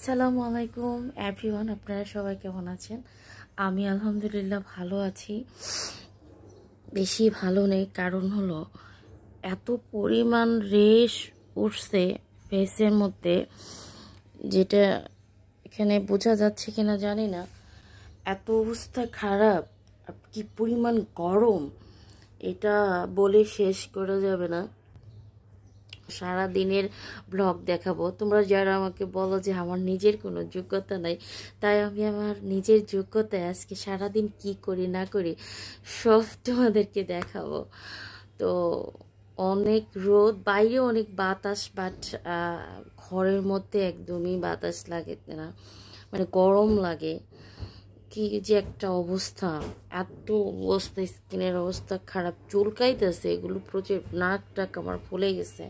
আসসালামু আলাইকুম এভরিওয়ান, আপনারা সবাই কেমন আছেন? আমি আলহামদুলিল্লাহ ভালো আছি। বেশি ভালো নেই, কারণ হলো এত পরিমাণ রেশ উঠছে ফেসের মধ্যে, যেটা এখানে বোঝা যাচ্ছে কিনা জানি না। এত অবস্থা খারাপ, কি পরিমাণ গরম এটা বলে শেষ করা যাবে না। সারা দিনের ব্লগ দেখাবো। তোমরা যারা আমাকে বলো যে আমার নিজের কোনো যোগ্যতা নাই, তাই আমি আমার নিজের যোগ্যতায় আজকে সারাদিন কি করি না করি সব তোমাদেরকে দেখাবো। তো অনেক রোদ, বাইরে অনেক বাতাস, বাট ঘরের মধ্যে একদমই বাতাস লাগে না, মানে গরম লাগে। কি যে একটা অবস্থা, এত অবস্থা, স্কিনের অবস্থা খারাপ, চুলকাইতেছে এগুলো প্রচুর, নাক টাক আমার ফুলে গেছে।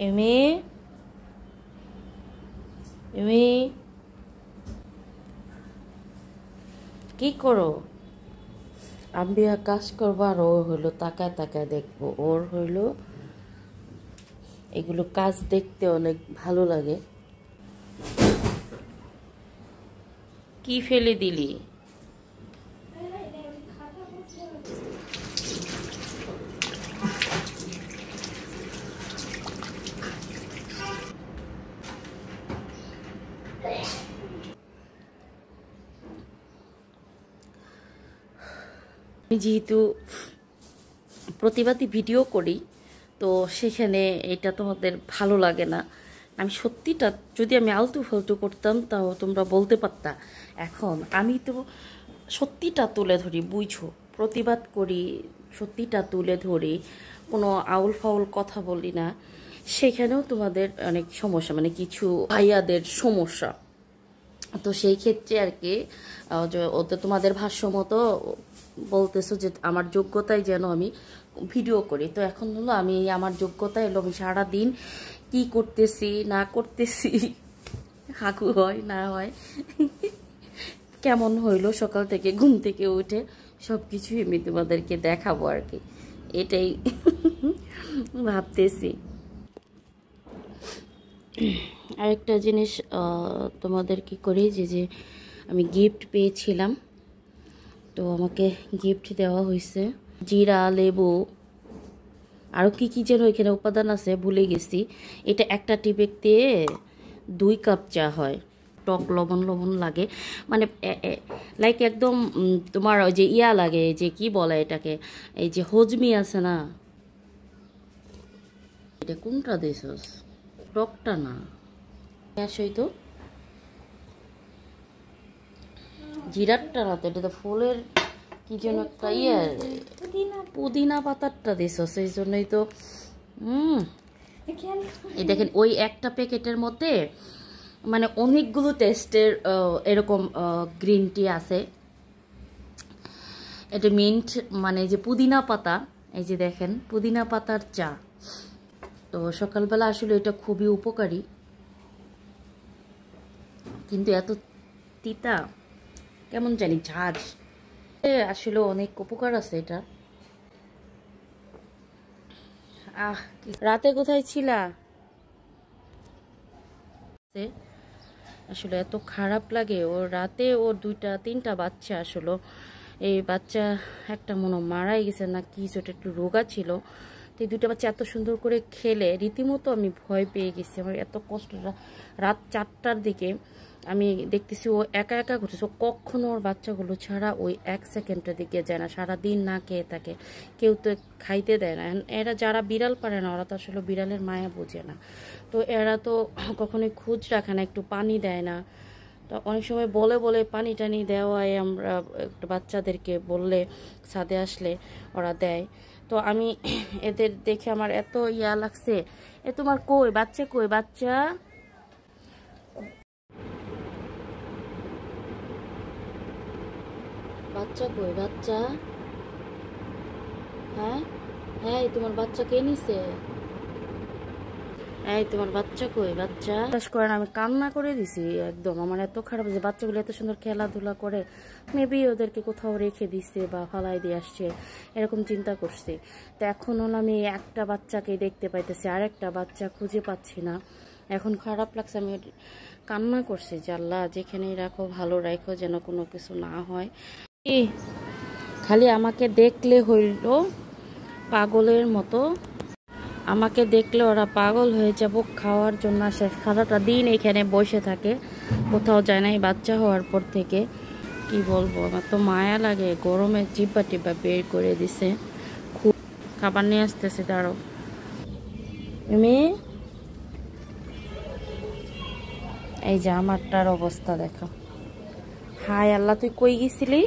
এমে এমে কি করো? আমি কাজ করবো আর ও হইলো তাকায় তাকায় দেখবো। ওর হইলো এগুলো কাজ দেখতে অনেক ভালো লাগে। কি ফেলে দিলি? আমি যেহেতু প্রতিবাদী ভিডিও করি, তো সেখানে এটা তোমাদের ভালো লাগে না। আমি সত্যিটা যদি আমি আলতু ফালতু করতাম তাও তোমরা বলতে পারতা। এখন আমি তো সত্যিটা তুলে ধরি, বুঝো, প্রতিবাদ করি, সত্যিটা তুলে ধরি, কোনো আউল ফাউল কথা বলি না। সেখানেও তোমাদের অনেক সমস্যা, মানে কিছু ভাইয়াদের সমস্যা। তো সেই ক্ষেত্রে আর কি, ওদের তোমাদের ভাষ্য মতো বলতেছো যে আমার যোগ্যতায় যেন আমি ভিডিও করি। তো এখন হলো আমি আমার যোগ্যতা এলো, আমি সারাদিন কি করতেছি না করতেছি, হাগু হয় না হয়, কেমন হইলো সকাল থেকে ঘুম থেকে উঠে, সব কিছুই আমি তোমাদেরকে দেখাবো আর কি, এটাই ভাবতেছি। আরেকটা জিনিস তোমাদের কি করি, যে আমি গিফট পেয়েছিলাম, তো আমাকে গিফট দেওয়া হয়েছে জিরা, লেবু, আরও কি কি যেন এখানে উপাদান আছে ভুলে গেছি। এটা একটা টিপেক দিয়ে 2 কাপ চা হয়। টক লবণ লবণ লাগে, মানে লাইক একদম তোমার ওই যে ইয়া লাগে, যে কি বলে এটাকে, এই যে হজমি আছে না, এটা কোনটা দিছস? টকটা না, আসই তো জিরারটা না, তো এটা তো ফুলের কি যেন একটা ইয়ে, পুদিনা পাতারটা দিছ, সেই জন্যই তো। এই দেখেন, ওই একটা প্যাকেটের মধ্যে মানে অনেকগুলো টেস্টের এরকম গ্রিন টি আছে। এটা মিন্ট, মানে যে পুদিনা পাতা, এই যে দেখেন পুদিনা পাতার চা। তো সকালবেলা আসলে এটা খুবই উপকারী, কিন্তু এত তিতা কেমন জানি, ঝাঁজ। আসলে অনেক উপকার আছে এটা। রাতে কোথায় ছিলা? আসলে এত খারাপ লাগে। ওর রাতে ওর 2-3টা বাচ্চা, আসলে এই বাচ্চা একটা মনে মারাই গেছে না কি, ছোট একটু রোগা ছিল। তো এই 2টা বাচ্চা এত সুন্দর করে খেলে রীতিমতো আমি ভয় পেয়ে গেছি। আমার এত কষ্ট, রাত 4টার দিকে আমি দেখতেছি ও একা একা ঘুরতেছে। ও কখনো ওর বাচ্চাগুলো ছাড়া ওই 1 সেকেন্ডের দিকে যায় না, সারাদিন না খেয়ে থাকে, কেউ তো খাইতে দেয় না। এরা যারা বিড়াল পারে না, ওরা তো আসলে বিড়ালের মায়া বোঝে না। তো এরা তো কখনোই খোঁজ রাখে না, একটু পানি দেয় না। তো অনেক সময় বলে বলে পানি টানি দেওয়ায় আমরা একটু বাচ্চাদেরকে বললে ছাদে আসলে ওরা দেয়। তো আমি এদের দেখে আমার এত ইয়া লাগছে। তোমার কই বাচ্চা, কই বাচ্চা? বাচ্চা কই বাচ্চা? হ্যাঁ হ্যাঁ, তোমার বাচ্চা কে নিছে? এই তোমার বাচ্চা কই বাচ্চা? বিশ্বাস করেন আমি কান্না করে দিছি একদম। আমার এত খারাপ যে বাচ্চাগুলো এত সুন্দর খেলাধুলা করে, মেবি ওদেরকে কোথাও রেখে দিচ্ছে বা ফালাই দিয়ে আসছে, এরকম চিন্তা করছি। তো এখন হলো আমি একটা বাচ্চাকে দেখতে পাইতেছি, আর একটা বাচ্চা খুঁজে পাচ্ছি না। এখন খারাপ লাগছে, আমি কান্না করছি যে আল্লাহ যেখানেই রাখো ভালো রাখো, যেন কোনো কিছু না হয়। খালি আমাকে দেখলে হইল পাগলের মতো, আমাকে দেখলে ওরা পাগল হয়ে যাব খাওয়ার জন্য। সে সারাটা দিন এখানে বসে থাকে, কোথাও যায় না এই বাচ্চা হওয়ার পর থেকে। কি বলবো, আমার তো মায়া লাগে, গরমে জিব্বা টিব্বা বের করে দিছে। খুব খাবার নিয়ে আসতেছে, দাঁড়ো মেয়ে। এই যে আমারটার অবস্থা দেখো। হায় আল্লাহ, তুই কই গেছিলি?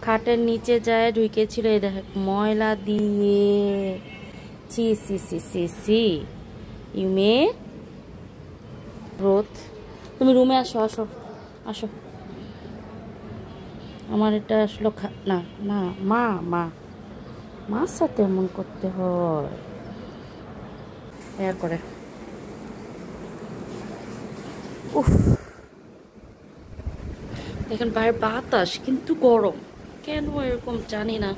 খাটের নিচে যায় ঢুকেছিল, এই দেখ ময়লা দিয়ে। সি সি সি সি সি ইউমে রোদ, তুমি রুমে আসো, আসো আসো। আমার এটা আসলো না না, মা মা মার সাথে এমন করতে হয় করে। উফ, এখন বাইরে বাতাস কিন্তু গরম, কেন এরকম জানি না।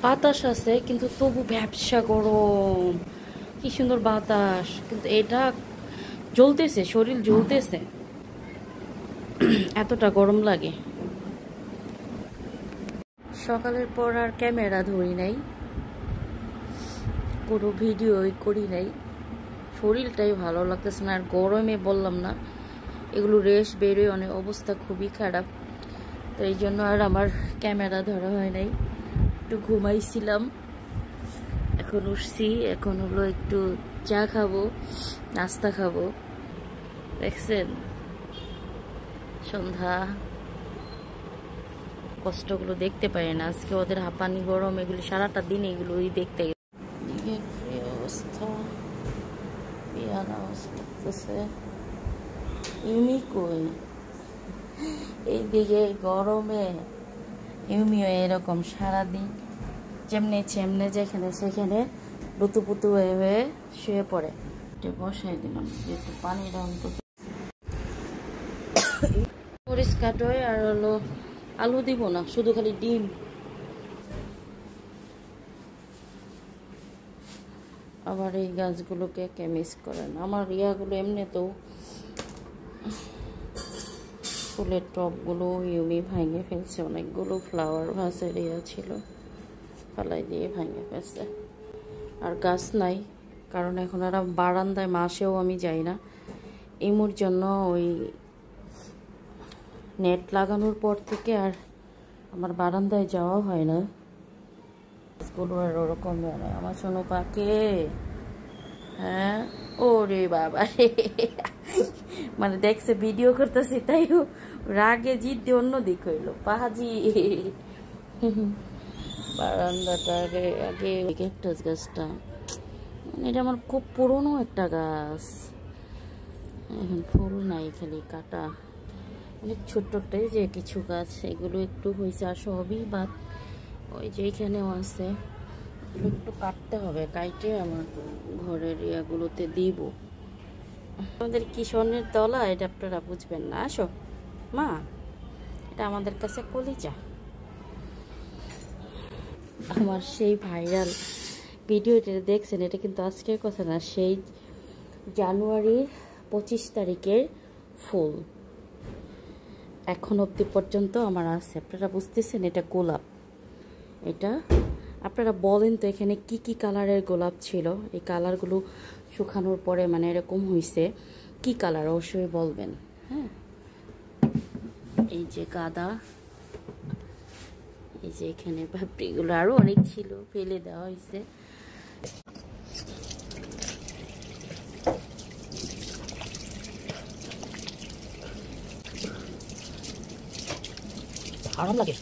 বাতাস আছে কিন্তু তবু ব্যবসা গরম। কি সুন্দর বাতাস, কিন্তু এটা জ্বলতেছে, শরীর জ্বলতেছে, এতটা গরম লাগে। সকালের পর আর ক্যামেরা ধরি নাই, পুরো ভিডিওই করি নাই, শরীরটাই ভালো লাগতেছে না। আর গরমে বললাম না, এগুলো রেশ বেরোয়, অনেক অবস্থা খুবই খারাপ। তো এই জন্য আর আমার ক্যামেরা ধরা হয় নাই। একটু ঘুমাইছিলাম, এখন উঠছি, এখন হলো একটু চা খাবো, নাস্তা খাবো। দেখছেন সন্ধ্যা, কষ্টগুলো দেখতে পারি না আজকে, ওদের হাঁপানি গরম এগুলো সারাটা দিন এগুলোই দেখতে অবস্থা। লাগতেছে ইউমি কই, এইদিকে গরমে ইউমিও এরকম সারাদিন যেমনি চেমনে যেখানে সেখানে লুতুপুতু হয়ে হয়ে শুয়ে পড়ে। বসাই দিলাম একটু পানি রং মরিচ কাটোয়, আর হলো আলু দিব না, শুধু খালি ডিম। আবার এই গাছগুলোকে কে মিস করেন, আমার ইয়াগুলো এমনিতেও ফুলের টবগুলো ইউমি ভাঙে ফেলছে, অনেকগুলো ফ্লাওয়ার ভাসের ইয়া ছিল, ফালাই দিয়ে ভাঙে ফেলছে। আর গাছ নাই, কারণ এখন আর বারান্দায় মাসেও আমি যাই না ইমুর জন্য। ওই নেট লাগানোর পর থেকে আর আমার বারান্দায় যাওয়া হয় না। গাছগুলো আর ওরকম মানে আমার শোনো পাকে। হ্যাঁ, ওরে বাবা রে, মানে দেখছে ভিডিও করতেছি তাই রাগে জিদ দিয়ে অন্য দিক হইলো পাহাজি। বারান্দাটা আগে আগে ক্যাকটাস গাছটা, এটা আমার খুব পুরনো একটা গাছ, এখন ফুল নাই, খালি কাটা। অনেক ছোট্টটাই যে কিছু গাছ, এগুলো একটু হয়েছে, আর সবই বাদ। ওই যে এখানেও আছে, এগুলো একটু কাটতে হবে, কাইটে আমার ঘরের ইয়াগুলোতে দিব। আমাদের কি স্বর্ণের তলা, এটা আপনারা বুঝবেন না। আসো মা, এটা আমাদের কাছে কলিজা। আমার সেই ভাইরাল ভিডিওটা দেখছেন, এটা কিন্তু আজকের কথা না, সেই জানুয়ারির 25 তারিখের ফুল, এখন অবধি পর্যন্ত আমার আছে। আপনারা বুঝতেছেন, এটা গোলাপ। এটা আপনারা বলেন তো এখানে কি কি কালারের গোলাপ ছিল, এই কালারগুলো শুকানোর পরে মানে এরকম হয়েছে, কি কালার অবশ্যই বলবেন। হ্যাঁ, এই যে গাঁদা, এই যে এখানে পাপড়িগুলো আরো অনেক ছিল, ফেলে দেওয়া হয়েছে। আরাম লাগে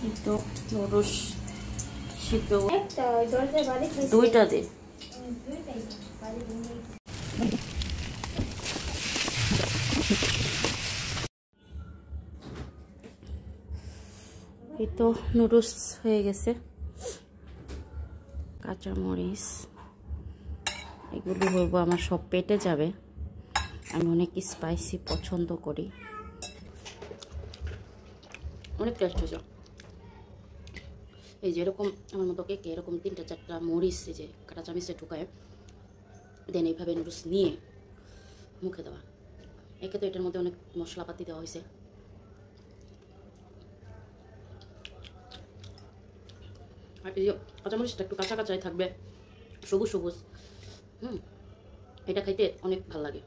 কিন্তু নুডলস সিদ্ধ দুইটা দে। এই তো নুডলস হয়ে গেছে, কাঁচামরিচ এগুলো বলবো আমার সব পেটে যাবে, আমি অনেক স্পাইসি পছন্দ করি। অনেক টেস্ট হয়েছে, এই যে এরকম আমার মতো কেকে এরকম 3-4টা মরিচ এই যে কাঁটা চামিচে ঢুকায় দেন এইভাবে নুডলস নিয়ে মুখে দেওয়া। একে তো এটার মধ্যে অনেক মশলাপাতি দেওয়া হয়েছে। আর এই যে কাঁচামরিচটা একটু কাঁচা কাঁচাই থাকবে, সবুজ সবুজ। এটা খাইতে অনেক ভালো লাগে।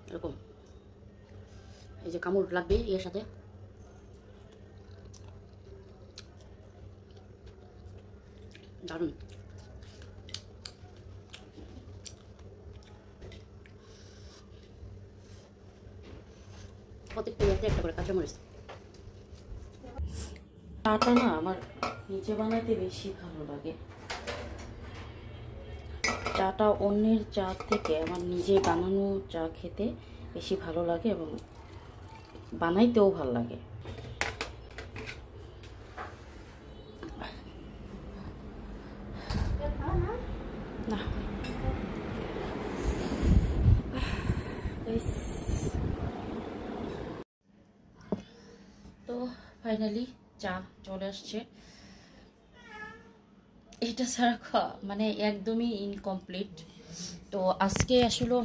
এরকম এই যে কামড় লাগবে এর সাথে। দারুণ। প্রত্যেকটা ইয়াতে একটা করে কাঁচামরিচ। চাটা না আমার নিজে বানাইতে বেশি ভালো লাগে। চাটা অন্যের চা থেকে আমার নিজে বানানো চা খেতে বেশি ভালো লাগে এবং বানাইতেও ভালো লাগে। না তো ফাইনালি চা চলে আসছে। এটা ছাড়া খাওয়া মানে একদমই ইনকমপ্লিট। তো আজকে আসলে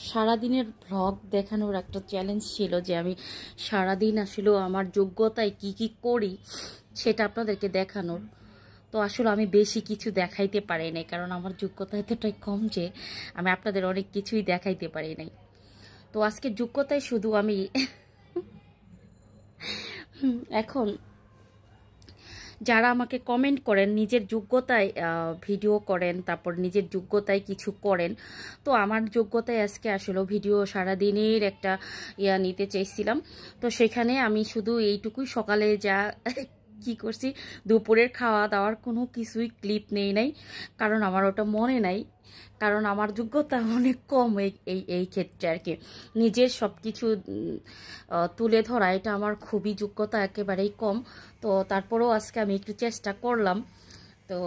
সারাদিনের ভ্লগ দেখানোর একটা চ্যালেঞ্জ ছিল যে আমি সারাদিন আসলে আমার যোগ্যতায় কি কি করি সেটা আপনাদেরকে দেখানোর। তো আসলে আমি বেশি কিছু দেখাইতে পারি নাই, কারণ আমার যোগ্যতা এতটাই কম যে আমি আপনাদের অনেক কিছুই দেখাইতে পারি নাই। তো আজকে যোগ্যতায় শুধু আমি এখন যারা আমাকে কমেন্ট করেন নিজের যোগ্যতায় ভিডিও করেন, তারপর নিজের যোগ্যতায় কিছু করেন, তো আমার যোগ্যতায় আজকে আসলে ভিডিও সারাদিনের একটা নিতে চাইছিলাম। তো সেখানে আমি শুধু এইটুকুই সকালে যা কি করছি, দুপুরের খাওয়া দাওয়ার কোনো কিছুই ক্লিপ নেই নাই, কারণ আমার ওটা মনে নাই, কারণ আমার যোগ্যতা অনেক কম এই ক্ষেত্রে আর কি। নিজের সব কিছু তুলে ধরা এটা আমার খুবই যোগ্যতা একেবারেই কম। তো তারপরেও আজকে আমি একটু চেষ্টা করলাম। তো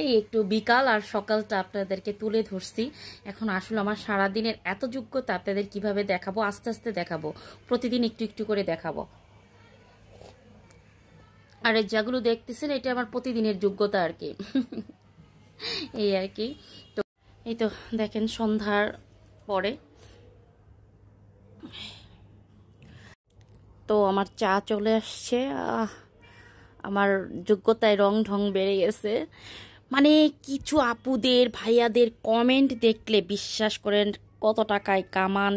এই একটু বিকাল আর সকালটা আপনাদেরকে তুলে ধরছি। এখন আসলে আমার সারাদিনের এত যোগ্যতা আপনাদের কিভাবে দেখাবো, আস্তে আস্তে দেখাবো, প্রতিদিন একটু একটু করে দেখাবো। আর যেগুলো দেখতেছেন এটা আমার প্রতিদিনের যোগ্যতা আর কি এই আর কি। তো এই তো দেখেন সন্ধ্যার পরে তো আমার চা চলে আসছে। আমার যোগ্যতায় রং ঢং বেড়ে গেছে। মানে কিছু আপুদের ভাইয়াদের কমেন্ট দেখলে বিশ্বাস করেন কত টাকায় কামান,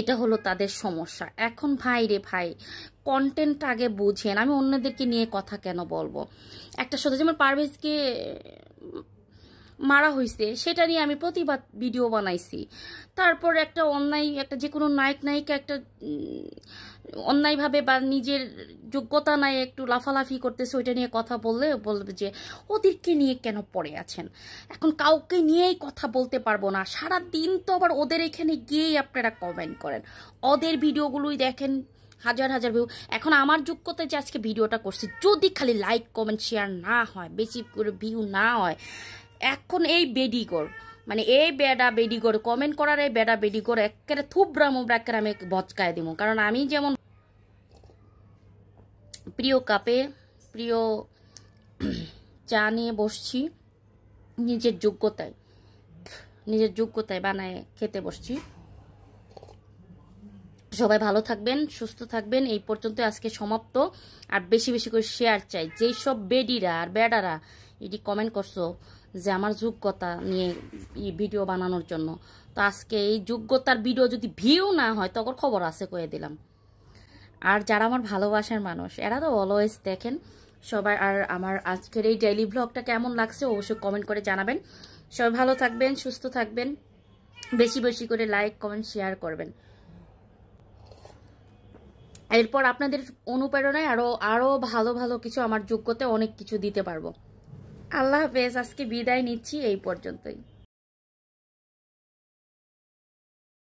এটা হলো তাদের সমস্যা। এখন ভাই রে ভাই, কন্টেন্ট আগে বুঝেন। আমি অন্যদেরকে নিয়ে কথা কেন বলবো? একটা সাথে যেমন পারভেজকে মারা হয়েছে সেটা নিয়ে আমি প্রতিবাদ ভিডিও বানাইছি। তারপর একটা অন্যায়, একটা যে কোনো নায়ক নায়িকা একটা অন্যায়ভাবে বা নিজের যোগ্যতা নাই একটু লাফালাফি করতেছে, ওইটা নিয়ে কথা বললে বলবে যে ওদেরকে নিয়ে কেন পড়ে আছেন। এখন কাউকে নিয়েই কথা বলতে পারবো না, সারা দিন তো আবার ওদের এখানে গিয়েই আপনারা কমেন্ট করেন, ওদের ভিডিওগুলোই দেখেন, হাজার হাজার ভিউ। এখন আমার যোগ্যতায় যে আজকে ভিডিওটা করছি, যদি খালি লাইক কমেন্ট শেয়ার না হয়, বেশি করে ভিউ না হয়, এখন এই বেডিগর মানে এই বেডা বেডিগর কমেন্ট করার এই বেডা বেডিগর একেবারে থুবরা মুবরা একেবারে আমি বচকায় দিব। কারণ আমি যেমন প্রিয় কাপে প্রিয় চা নিয়ে বসছি, নিজের যোগ্যতায় বানায় খেতে বসছি। সবাই ভালো থাকবেন, সুস্থ থাকবেন। এই পর্যন্ত আজকে সমাপ্ত। আর বেশি বেশি করে শেয়ার চাই। যেই সব বেডিরা আর বেডারা এটি কমেন্ট করছো যে আমার যোগ্যতা নিয়ে ভিডিও বানানোর জন্য, তো আজকে এই যোগ্যতার ভিডিও যদি ভিউ না হয় তখন খবর আছে কয়ে দিলাম। আর যারা আমার ভালোবাসার মানুষ এরা তো অলওয়েজ দেখেন সবাই। আর আমার আজকের এই ডেইলি ব্লগটা কেমন লাগছে অবশ্যই কমেন্ট করে জানাবেন। সবাই ভালো থাকবেন, সুস্থ থাকবেন, বেশি বেশি করে লাইক কমেন্ট শেয়ার করবেন। এরপর আপনাদের অনুপ্রেরণায় আরো ভালো ভালো কিছু আমার যোগ্যতায় অনেক কিছু দিতে পারবো। আল্লাহ হাফেজ। আজকে বিদায় নিচ্ছি এই পর্যন্তই।